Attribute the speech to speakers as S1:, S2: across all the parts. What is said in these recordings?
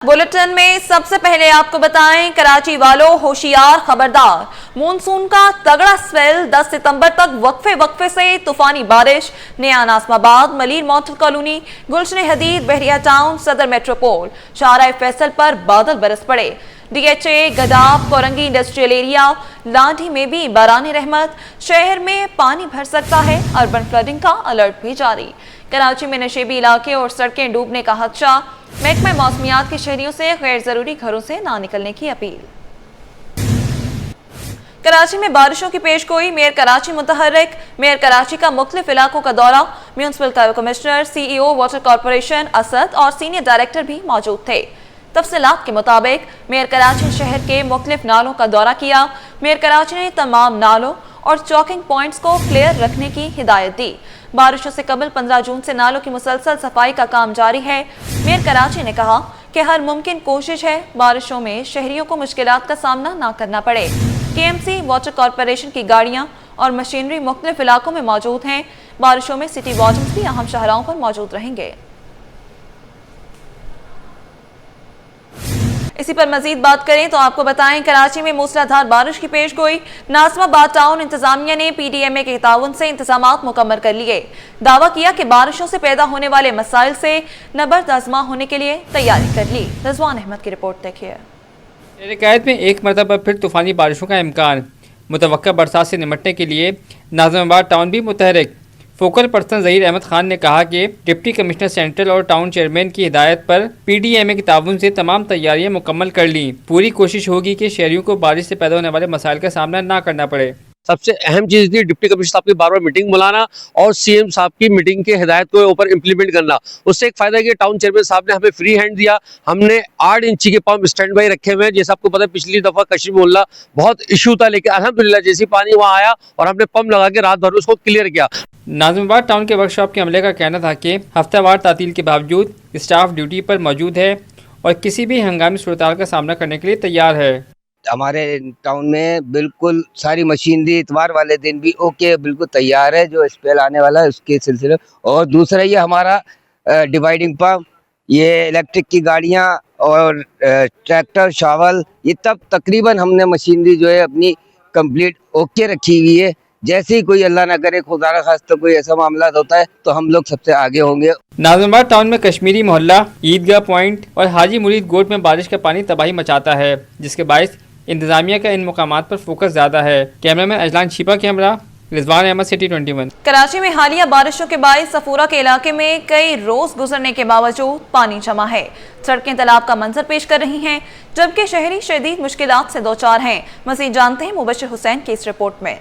S1: Bulletin में सबसे पहले आपको बताएं, कराची वालों होशियार खबरदार। मॉनसून का तगड़ा स्पेल 10 सितंबर तक वक्फे से तूफानी बारिश। नया नाज़िमाबाद, मलिर मॉडल कॉलोनी, गुलशन हदीद, बहरिया टाउन, सदर मेट्रोपोल, शाहराह फैसल पर बादल बरस पड़े। DHA, गदाब, कोरंगी इंडस्ट्रियल एरिया, लाठी में भी बारानी रहमत। शहर में पानी भर सकता है, अर्बन फ्लडिंग का अलर्ट भी जारी। कराची में नशेबी इलाके और सड़कें डूबने का खदशा। महकमा मौसमियात के शहरियों से गैर जरूरी घरों से ना निकलने की अपील। कराची में बारिशों की पेशगोई, मेयर कराची मुतहर्रिक। मेयर कराची का मुख्तलिफ इलाकों का दौरा। Municipal commissioner, CEO water corporation Asad और सीनियर डायरेक्टर भी मौजूद थे। तफसीलात के मुताबिक मेयर कराची ने शहर के मुख्तलिफ नालों का दौरा किया। मेयर कराची ने तमाम नालों और चौकिंग पॉइंट्स को क्लियर रखने की हिदायत दी। बारिशों से कबल 15 जून से नालों की मुसलसल सफाई का काम जारी है। मेयर कराची ने कहा कि हर मुमकिन कोशिश है बारिशों में शहरियों को मुश्किलात का सामना ना करना पड़े। KMC, वाटर कॉरपोरेशन की गाड़ियां और मशीनरी मुख्तलिफ इलाकों में मौजूद हैं। बारिशों में सिटी वार्डन्स भी अहम शाहराहों पर मौजूद रहेंगे। इसी पर मजीद बात करें तो आपको बताएं, कराची में मूसलाधार बारिश की पेशगोई। नाज़िमाबाद टाउन इंतजामिया ने PDMA के ताउन से इंतजामात मुकम्मल कर लिए। दावा किया कि बारिशों से पैदा होने वाले मसाइल से नबर्द आज़मा होने के लिए तैयारी कर ली। रज़वान अहमद की रिपोर्ट देखिए।
S2: शहर में एक मरतबा फिर तूफ़ानी बारिशों का इम्कान। मुतवक्का बरसात से निमटने के लिए नाज़िमाबाद टाउन भी मुतहरिक। फोकल पर्सन ज़हीर अहमद खान ने कहा कि डिप्टी कमिश्नर सेंट्रल और टाउन चेयरमैन की हिदायत पर PDMA के ताउन से तमाम तैयारियां मुकम्मल कर ली। पूरी कोशिश होगी कि शहरियों को बारिश से पैदा होने वाले मसाइल का सामना ना करना पड़े।
S3: सबसे अहम चीज़ थी डिप्टी कमिश्नर साहब की बार बार मीटिंग बुलाना और CM साहब की मीटिंग के हिदायत को ऊपर इम्प्लीमेंट करना। उससे एक फायदा है कि टाउन चेयरमैन साहब ने हमें फ्री हैंड दिया। हमने 8 इंची के पंप स्टैंड बाई रखे हुए हैं। जैसे आपको पता है पिछली दफ़ा कश्मीर मोहल्ला बहुत इशू था, लेकिन अल्हम्दुलिल्लाह जैसे पानी वहाँ आया और हमने पंप लगा के रात भर उसको क्लियर किया।
S2: नाज़िमाबाद टाउन के वर्कशॉप के अमले का कहना था कि हफ्तावार तातील के बावजूद स्टाफ ड्यूटी पर मौजूद है और किसी भी हंगामी सूरत का सामना करने के लिए तैयार है।
S4: हमारे टाउन में बिल्कुल सारी मशीनरी इतवार वाले दिन भी ओके बिल्कुल तैयार है, जो स्पेल आने वाला है उसके सिलसिले। और दूसरा ये हमारा डिवाइडिंग पंप, ये इलेक्ट्रिक की गाड़ियाँ और ट्रैक्टर शावल, ये तब तकरीबन हमने मशीनरी जो है अपनी कंप्लीट ओके रखी हुई है। जैसे ही कोई अल्लाह ना करे खुदा न खास्ता कोई ऐसा मामला होता है तो हम लोग सबसे आगे होंगे।
S2: नाज़िमाबाद टाउन में कश्मीरी मोहल्ला, ईदगाह पॉइंट और हाजी मुरीद गोट में बारिश का पानी तबाही मचाता है, जिसके बायस इंतजामिया का इन मुकामात पर फोकस ज़्यादा है। Cameraman Ajlan Shipa, camera Rizwan Ahmed, city 21।
S1: Karachi में हालिया बारिशों के बायस सफूरा के इलाके में कई रोज गुजरने के बावजूद पानी जमा है। सड़कें तालाब का मंजर पेश कर रही हैं, जबकि शहरी शदीद मुश्किलात से दो चार हैं। मज़ीद जानते हैं मुबश्शिर हुसैन की इस रिपोर्ट में।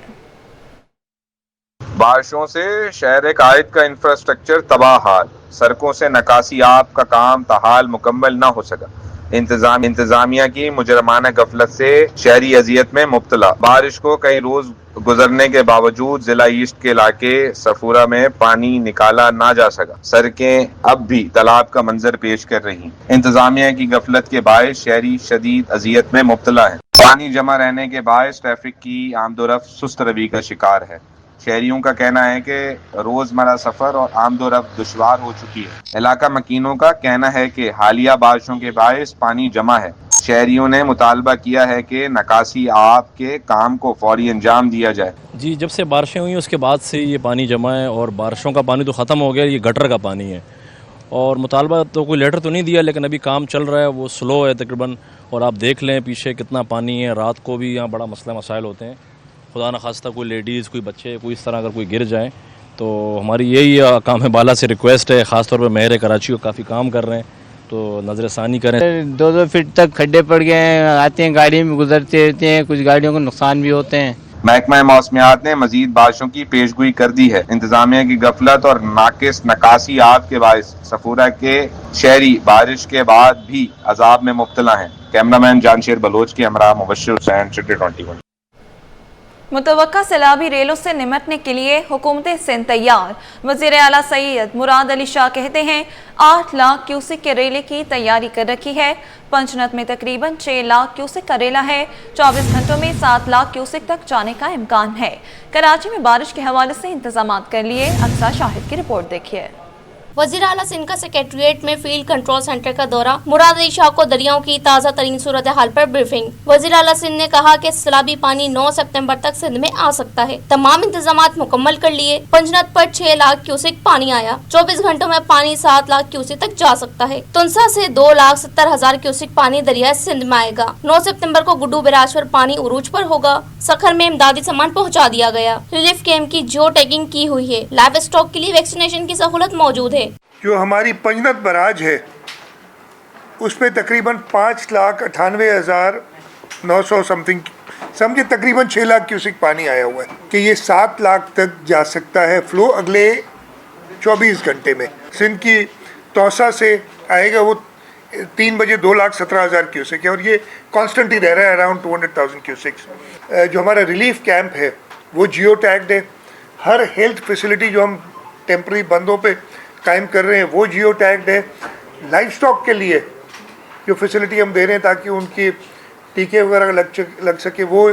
S5: बारिशों से शहर कायद का इंफ्रास्ट्रक्चर तबाह हाल, सड़कों से नकासी आब का काम ताहाल मुकम्मल न हो सका। इंतजामिया की मुजरमाना गफलत से शहरी अजियत में मुब्तला। बारिश को कई रोज गुजरने के बावजूद जिला ईस्ट के इलाके सफूरा में पानी निकाला ना जा सका। सड़कें अब भी तालाब का मंजर पेश कर रही। इंतजामिया की गफलत के बायस शहरी शदीद अजियत में मुब्तला है। पानी जमा रहने के बायस ट्रैफिक की आमदोरफ्त सुस्त रवि का शिकार है। शहरियों का कहना है कि रोजमर्रा सफर और आमदोरफ्त दुश्वार हो चुकी है। इलाका मकीनों का कहना है कि हालिया बारिशों के बायस पानी जमा है। शहरियों ने मुतालबा किया है कि नकासी आब के काम को फौरी अंजाम दिया जाए।
S6: जी, जब से बारिशें हुई उसके बाद से ये पानी जमा है और बारिशों का पानी तो ख़त्म हो गया, ये गटर का पानी है। और मुतालबा तो कोई लेटर तो नहीं दिया, लेकिन अभी काम चल रहा है, वो स्लो है तकरीबन। और आप देख लें पीछे कितना पानी है। रात को भी यहाँ बड़ा मसला मसाइल होते हैं। खुदा न खास्ता कोई लेडीज़, कोई बच्चे, कोई इस तरह अगर कोई गिर जाए तो हमारी यही काम है, बाला से रिक्वेस्ट है। ख़ास तौर पर मेयर कराची को काफ़ी काम कर रहे हैं, तो नज़र षानी करें।
S7: 2-2 फीट तक खड्डे पड़ गए हैं, आते हैं गाड़ी में गुजरते रहते हैं, कुछ गाड़ियों को नुकसान भी होते हैं।
S5: महकमा मौसमियात ने मजीद बारिशों की पेशगोई कर दी है। इंतजामिया की गफलत और नाकिस नकासी आब के बायस सफूरा के शहरी बारिश के बाद भी अजाब में मुब्तला हैं। कैमरामैन जानशेर बलोच की हमरा मुबश्शिर हुसैन, सिटी 21।
S1: मुतवक्का सैलाबी रेलों से निमटने के लिए हुकूमत सिंध तैयार। वज़ीर आला सैयद मुराद अली शाह कहते हैं 8 लाख क्यूसिक के रेले की तैयारी कर रखी है। पंचनद में तकरीबन 6 लाख क्यूसिक का रेला है। 24 घंटों में 7 लाख क्यूसिक तक जाने का इम्कान है। कराची में बारिश के हवाले से इंतजाम कर लिए। अक्सा शाहिद की रिपोर्ट देखिए।
S8: वज़ीर आला सिंध का सेक्रेटरिएट में फील्ड कंट्रोल सेंटर का दौरा, मुराद अली शाह को दरियाओं की ताज़ा तरीन सूरत हाल पर ब्रीफिंग। वज़ीर आला सिंध ने कहा कि सैलाबी पानी 9 सितंबर तक सिंध में आ सकता है, तमाम इंतजामात मुकम्मल कर लिए। पंजनत पर 6 लाख क्यूसिक पानी आया, 24 घंटों में पानी 7 लाख क्यूसिक तक जा सकता है। तुनसा से 2,70,000 क्यूसिक पानी दरिया सिंध में आएगा। 9 सितंबर को गुड्डू बैराज पर पानी उरूज पर होगा। सखर में इमदादी सामान पहुंचा दिया गया। रिलीफ कैंप की जियो टैगिंग की हुई है। लाइव स्टॉक के लिए वैक्सीनेशन की सहूलत मौजूद है।
S9: जो हमारी पंजनत बराज है उसमें तकरीबन 5,98,900 समथिंग, समझे तकरीबन 6 लाख क्यूसिक पानी आया हुआ है कि ये 7 लाख तक जा सकता है फ्लो अगले 24 घंटे में। सिंध की तौसा से आएगा वो 3 बजे 2,17,000 क्यूसिक है और ये कांस्टेंट ही रह रहा है अराउंड 200,000 क्यूसिक्स। जो हमारा रिलीफ कैंप है वो जियो टैग्ड है। हर हेल्थ फैसिलिटी जो हम टेम्पररी बंदों पे कायम कर रहे हैं वो जियो टैग्ड है। लाइफ स्टॉक के लिए जो फैसिलिटी हम दे रहे हैं ताकि उनकी टीके वगैरह लग सके वो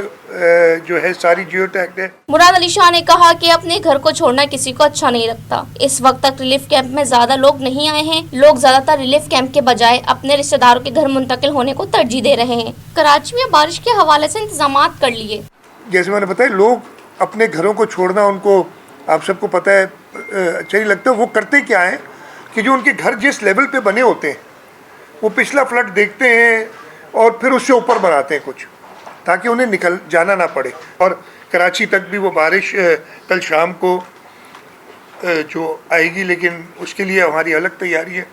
S9: जो है सारी जियो टैग्ड है।
S8: मुराद अली शाह ने कहा कि अपने घर को छोड़ना किसी को अच्छा नहीं लगता। इस वक्त तक रिलीफ कैंप में ज्यादा लोग नहीं आए हैं। लोग ज्यादातर रिलीफ कैंप के बजाय अपने रिश्तेदारों के घर मुंतकिल होने को तरजीह दे रहे हैं। कराची में बारिश के हवाले से इंतजाम कर लिए।
S9: जैसे मैंने बताया, लोग अपने घरों को छोड़ना उनको, आप सबको पता है, अच्छा नहीं लगता। वो करते क्या है कि जो उनके घर जिस लेवल पे बने होते हैं वो पिछला फ्लड देखते हैं और फिर उससे ऊपर बनाते हैं कुछ, ताकि उन्हें निकल जाना ना पड़े। और कराची तक भी वो बारिश कल शाम को जो आएगी, लेकिन उसके लिए हमारी अलग तैयारी है।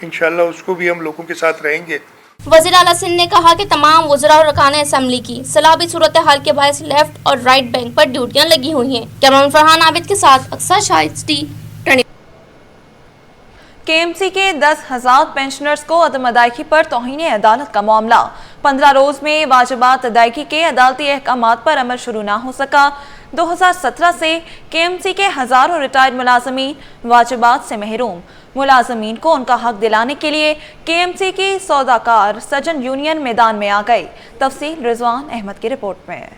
S9: इंशाल्लाह उसको भी हम लोगों के साथ रहेंगे।
S8: वज़ीर आला सिंध ने कहा कि तमाम वज़रा और अरकान असेंबली की सैलाबी सूरत हाल के बायस लेफ्ट और राइट बैंक पर ड्यूटियां लगी हुई हैं। कैमरामैन फरहान आबिद के साथ अक्सर शाइस्ती।
S1: केएमसी के 10,000 पेंशनर्स को अदम अदायगी पर तौहीन अदालत का मामला। 15 रोज में वाजिबात अदायगी के अदालती अहकामात पर अमल शुरू ना हो सका। 2017 से केएमसी के हजारों रिटायर्ड मुलाजमीन वाजिबात से महरूम। मुलाजमीन को उनका हक दिलाने के लिए केएमसी की सौदाकार सजन यूनियन मैदान में आ गए। तफसील रिजवान अहमद की रिपोर्ट में।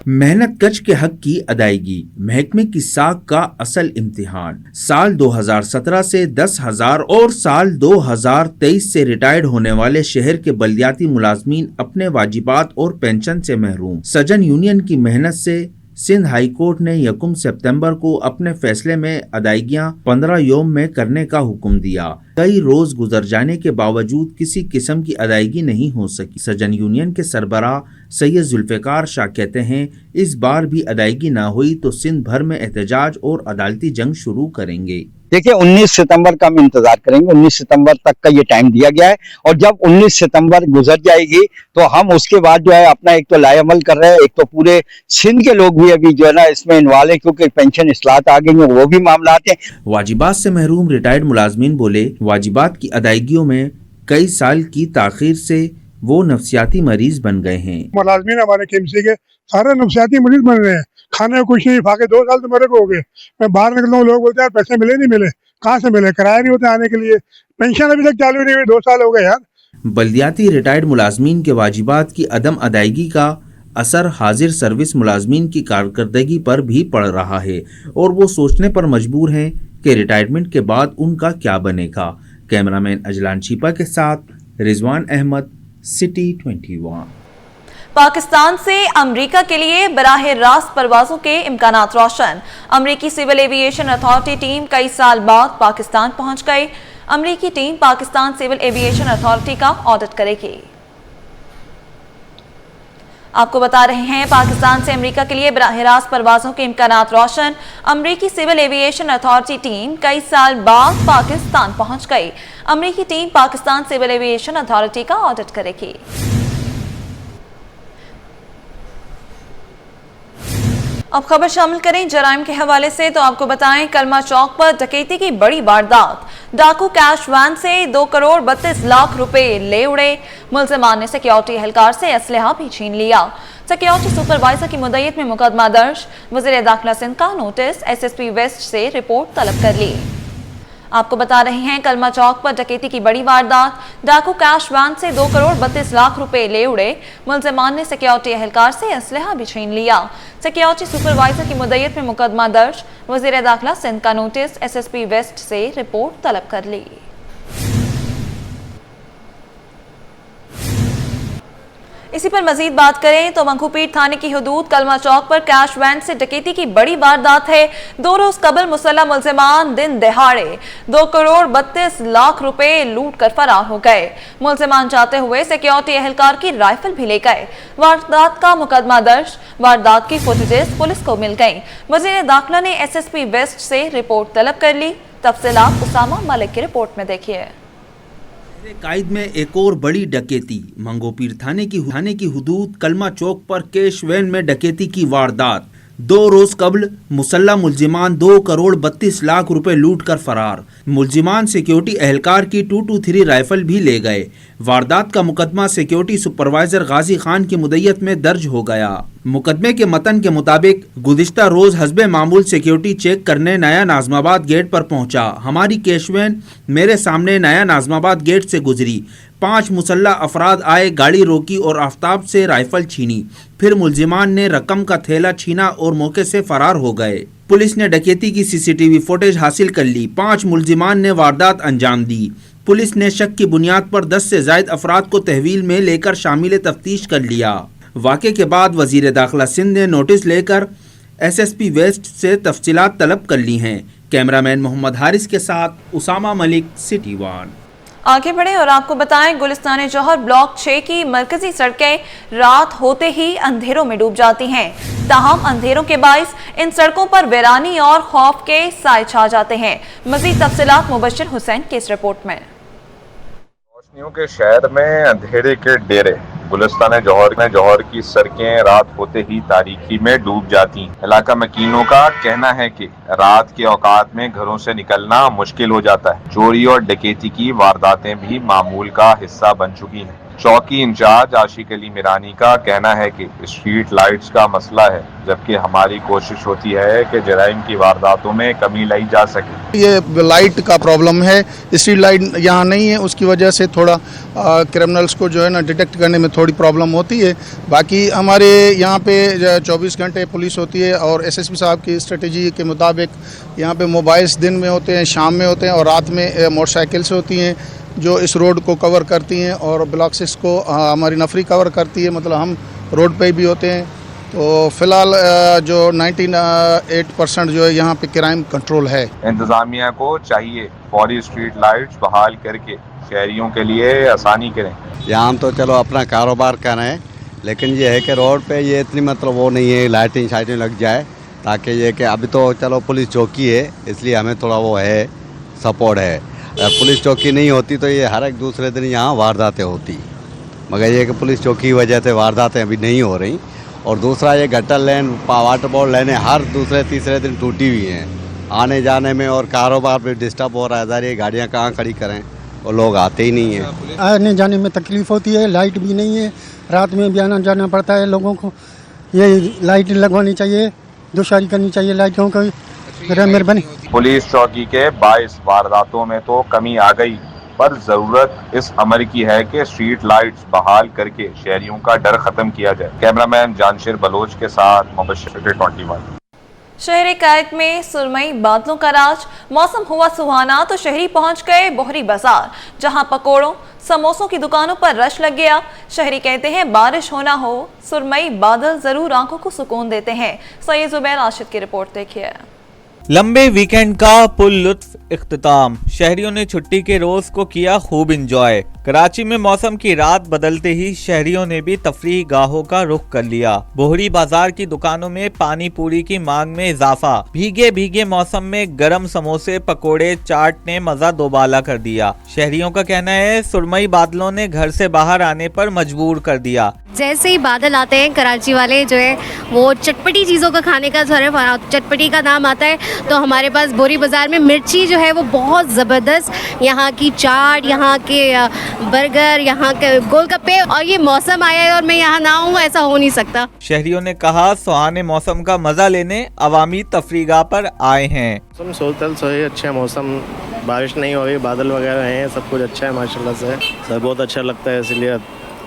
S10: मेहनत कश के हक की अदायगी महकमे की साख का असल इम्तिहान। साल 2017 से 10,000 और साल 2023 से रिटायर्ड होने वाले शहर के बल्दियाती मुलाजमीन अपने वाजिबात और पेंशन से महरूम। सजन यूनियन की मेहनत से सिंध हाई कोर्ट ने 1 सितंबर को अपने फैसले में अदायगियां 15 योम में करने का हुक्म दिया। कई रोज गुजर जाने के बावजूद किसी किस्म की अदायगी नहीं हो सकी। सजन यूनियन के सरबराह सैयद जुल्फिकार शाह कहते हैं, इस बार भी अदायगी ना हुई तो सिंध भर में एहतजाज और अदालती जंग शुरू करेंगे।
S11: देखिए 19 सितंबर का हम इंतजार करेंगे। 19 सितंबर तक का ये टाइम दिया गया है और जब 19 सितंबर गुजर जाएगी तो हम उसके बाद जो है अपना एक तो लाएअमल कर रहे हैं, एक तो पूरे सिंध के लोग भी अभी जो है ना इसमें इन्वॉल्व है क्योंकि पेंशन इस्लाहत आ गई है, वो भी मामला आते हैं।
S10: वाजिबात से महरूम रिटायर्ड मुलाजमीन बोले, वाजिबात की अदायगियों में कई साल की ताखीर से वो नफसियाती मरीज बन गए हैं।
S9: मुलाजमीन हमारे केएमसी के सारे नफसियाती मरीज बन रहे हैं। खाने को कुछ नहीं, फाके 2 साल तो मेरे को हो गए। मैं बाहर निकलता हूँ, लोग बोलते हैं यार पैसे मिले नहीं मिले, कहाँ से मिले, किराया नहीं होता आने के लिए, पेंशन अभी तक चालू नहीं हुई, 2 साल हो गए यार।
S10: बल्दियाती रिटायर्ड मुलाजमीन के वाजिबात की अदम अदायगी का असर हाजिर सर्विस मुलाजमीन की कारकर्दगी पर भी पड़ रहा है और वो सोचने पर मजबूर हैं कि रिटायरमेंट के बाद उनका क्या बनेगा। कैमरामैन अजलान शीपा के साथ रिजवान अहमद, सिटी 21।
S1: पाकिस्तान से अमेरिका के लिए बराह रास्त परवाजों के इम्कानात रोशन। अमेरिकी सिविल एविएशन अथॉरिटी टीम कई साल बाद पाकिस्तान पहुंच गई। अमेरिकी team Pakistan civil aviation authority का ऑडिट करेगी। आपको बता रहे हैं, पाकिस्तान से अमेरिका के लिए बराह रास्त परवाजों के इम्कानात रोशन। अमेरिकी सिविल एविएशन अथॉरिटी टीम कई साल बाद पाकिस्तान पहुंच गई। अमेरिकी team Pakistan civil aviation authority का ऑडिट करेगी। अब खबर शामिल करें जराइम के हवाले से, तो आपको बताएं, कलमा चौक पर डकैती की बड़ी वारदात। डाकू कैश वैन से 2 करोड़ 32 लाख रुपए ले उड़े। मुल्जिमान ने सिक्योरिटी एहलकार से असलहा भी छीन लिया। सिक्योरिटी सुपरवाइजर की मुद्दत में मुकदमा दर्ज। वज़ीर दाखिला सिंध का नोटिस। SSP वेस्ट से रिपोर्ट तलब कर ली। آپ کو بتا رہے ہیں کلمہ چوک پر ڈکیتی کی بڑی واردات، ڈاکو کیش وین سے 2 کروڑ 32 لاکھ روپے لے اڑے، ملزمان نے سیکیورٹی اہلکار سے اسلحہ بھی چھین لیا، سیکیورٹی سپروائزر کی مدعیت میں مقدمہ درج، وزیر داخلہ سندھ کا notice, S S P west سے رپورٹ طلب کر لی۔ اسی پر مزید بات کریں تو منگو پیٹ تھانے کی حدود کلمہ چوک پر کیش وین سے ڈکیتی کی بڑی واردات ہے۔ 2 روز قبل مسلح ملزمان دن دہاڑے 2 کروڑ 32 لاکھ روپے لوٹ کر فرار ہو گئے۔ ملزمان جاتے ہوئے سیکیورٹی اہلکار کی رائفل بھی لے گئے۔ واردات کا مقدمہ درج، واردات کی فوٹیجز پولیس کو مل گئیں۔ وزیر داخلہ نے ایس ایس پی ویسٹ سے رپورٹ طلب کر لی۔ تفصیلات اسامہ ملک کی رپورٹ میں دیکھیے۔
S10: قائد میں ایک اور بڑی ڈکیتی، منگو پیر تھانے کی حدود کلمہ چوک پر کیش وین میں ڈکیتی کی واردات۔ 2 روز قبل مسلح ملزمان 2 کروڑ 32 لاکھ روپے لوٹ کر فرار۔ ملزمان سیکیورٹی اہلکار کی 223 رائفل بھی لے گئے۔ واردات کا مقدمہ سیکیورٹی سپروائزر غازی خان کی مدعیت میں درج ہو گیا۔ مقدمے کے متن کے مطابق گزشتہ روز حسب معمول سیکیورٹی چیک کرنے نیا ناظم آباد گیٹ پر پہنچا۔ ہماری کیش وین میرے سامنے نیا ناظم آباد گیٹ سے گزری۔ 5 مسلح افراد آئے، گاڑی روکی اور آفتاب سے رائفل چھینی۔ پھر ملزمان نے رقم کا تھیلا چھینا اور موقع سے فرار ہو گئے۔ پولیس نے ڈکیتی کی CCTV فوٹیج حاصل کر لی۔ 5 ملزمان نے واردات انجام دی۔ پولیس نے شک کی بنیاد پر 10 سے زائد افراد کو تحویل میں لے کر شامل تفتیش کر لیا۔ واقعے کے بعد وزیر داخلہ سندھ نے نوٹس لے کر SSP ویسٹ سے تفصیلات طلب کر لی ہیں۔ کیمرامین محمد حارث کے ساتھ اسامہ ملک، سٹی 1۔
S1: آگے بڑھیں اور آپ کو بتائیں گلستان جوہر بلاک 6 کی مرکزی سڑکیں رات ہوتے ہی اندھیروں میں ڈوب جاتی ہیں۔ تاہم اندھیروں کے باعث ان سڑکوں پر ویرانی اور خوف کے سائے چھا جاتے ہیں۔ مزید تفصیلات مبشر حسین کی اس رپورٹ میں۔
S5: روشنیوں کے شہر میں اندھیرے کے ڈیرے، گلستان جوہر کی سڑکیں رات ہوتے ہی تاریکی میں ڈوب جاتی ہیں۔ علاقہ مکینوں کا کہنا ہے کہ رات کے اوقات میں گھروں سے نکلنا مشکل ہو جاتا ہے۔ چوری اور ڈکیتی کی وارداتیں بھی معمول کا حصہ بن چکی ہیں۔ چوکی انچارج عاشق علی میرانی کا کہنا ہے کہ اسٹریٹ لائٹس کا مسئلہ ہے، جبکہ ہماری کوشش ہوتی ہے کہ جرائم کی وارداتوں میں کمی لائی جا سکے۔
S12: یہ لائٹ کا پرابلم ہے، اسٹریٹ لائٹ یہاں نہیں ہے، اس کی وجہ سے تھوڑا کرمنلز کو جو ہے نا ڈیٹیکٹ کرنے میں تھوڑی پرابلم ہوتی ہے۔ باقی ہمارے یہاں پہ 24 گھنٹے پولیس ہوتی ہے اور SSP صاحب کی اسٹریٹجی کے مطابق یہاں پہ موبائلس دن میں ہوتے ہیں، شام میں ہوتے ہیں اور رات میں موٹر سائیکلس ہوتی ہیں جو اس روڈ کو کور کرتی ہیں اور بلاک 6 کو ہماری نفری کور کرتی ہے، مطلب ہم روڈ پہ بھی ہوتے ہیں۔ تو فی الحال جو 98% جو ہے یہاں پہ کرائم کنٹرول ہے۔
S5: انتظامیہ کو چاہیے فوری اسٹریٹ لائٹس بحال کر کے شہریوں کے لیے آسانی کریں۔
S13: یہاں ہم تو چلو اپنا کاروبار کر رہے ہیں، لیکن یہ ہے کہ روڈ پہ یہ اتنی مطلب وہ نہیں ہے، لائٹیں شائٹیں لگ جائے تاکہ یہ کہ ابھی تو چلو پولیس چوکی ہے، اس لیے ہمیں تھوڑا وہ ہے سپورٹ ہے۔ پولیس چوکی نہیں ہوتی تو یہ ہر ایک دوسرے دن یہاں وارداتیں ہوتی، مگر یہ کہ پولیس چوکی کی وجہ سے وارداتیں ابھی نہیں ہو رہی۔ اور دوسرا یہ گٹر لین، واٹر بورڈ لینیں ہر دوسرے تیسرے دن ٹوٹی ہوئی ہیں، آنے جانے میں اور کاروبار بھی ڈسٹرب ہو رہا ہے۔ ظاہر یہ گاڑیاں کہاں کھڑی کریں اور لوگ آتے ہی نہیں ہیں،
S14: آنے جانے میں تکلیف ہوتی ہے، لائٹ بھی نہیں ہے، رات میں بھی آنا جانا پڑتا ہے لوگوں کو۔ یہ لائٹ لگوانی چاہیے، دوشاری کرنی چاہیے لائٹوں کو، مہربانی۔
S5: پولیس چوکی کے باعث وارداتوں میں تو کمی آ گئی، پر ضرورت اس امر کی ہے کہ اسٹریٹ لائٹس بحال کر کے شہریوں کا ڈر ختم کیا جائے۔ کیمرامین جانشیر بلوچ کے ساتھ مبشر 21۔
S1: شہر قائد میں سرمئی بادلوں کا راج، موسم ہوا سہانا تو شہری پہنچ گئے بوہری بازار، جہاں پکوڑوں سموسوں کی دکانوں پر رش لگ گیا۔ شہری کہتے ہیں بارش ہونا ہو، سرمئی بادل ضرور آنکھوں کو سکون دیتے ہیں۔ سید زبیر راشد کی رپورٹ دیکھیے۔
S15: لمبے ویکینڈ کا پر لطف اختتام، شہریوں نے چھٹی کے روز کو کیا خوب انجوائے۔ کراچی میں موسم کی رات بدلتے ہی شہریوں نے بھی تفریح گاہوں کا رخ کر لیا۔ بوہری بازار کی دکانوں میں پانی پوری کی مانگ میں اضافہ، بھیگے موسم میں گرم سموسے پکوڑے چاٹ نے مزہ دوبالا کر دیا۔ شہریوں کا کہنا ہے سرمئی بادلوں نے گھر سے باہر آنے پر مجبور کر دیا۔
S16: جیسے ہی بادل آتے ہیں کراچی والے جو ہے وہ چٹپٹی چیزوں کا کھانے کا چٹپٹی کا نام آتا ہے، تو ہمارے پاس بوہری بازار میں مرچی جو ہے وہ بہت زبردست، یہاں کی چاٹ، یہاں کے बर्गर, यहाँ के गोलगप्पे, और ये मौसम आया है और मैं यहाँ ना हूँ, ऐसा हो नहीं सकता।
S15: शहरियों ने कहा सुहाने मौसम का मजा लेने अवामी तफरीगाह पर आए हैं।
S17: मौसम सोतल सोए, अच्छा मौसम, बारिश नहीं हो रही, बादल वगैरह हैं, सब कुछ अच्छा है माशाल्लाह से। सर बहुत अच्छा लगता है, इसलिए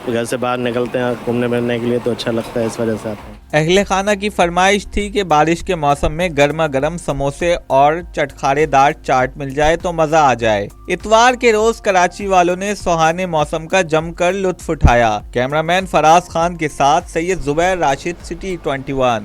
S17: घर से बाहर निकलते हैं घूमने फिरने के लिए तो अच्छा लगता है, इस वजह से आते हैं।
S15: अहले खाना की फरमाइश थी कि बारिश के मौसम में गर्मा गर्म समोसे और चटखारेदार चाट मिल जाए तो मजा आ जाए। इतवार के रोज कराची वालों ने सुहाने मौसम का जमकर लुत्फ उठाया। कैमरामैन फराज खान के साथ सैयद जुबैर राशिद, सिटी 21।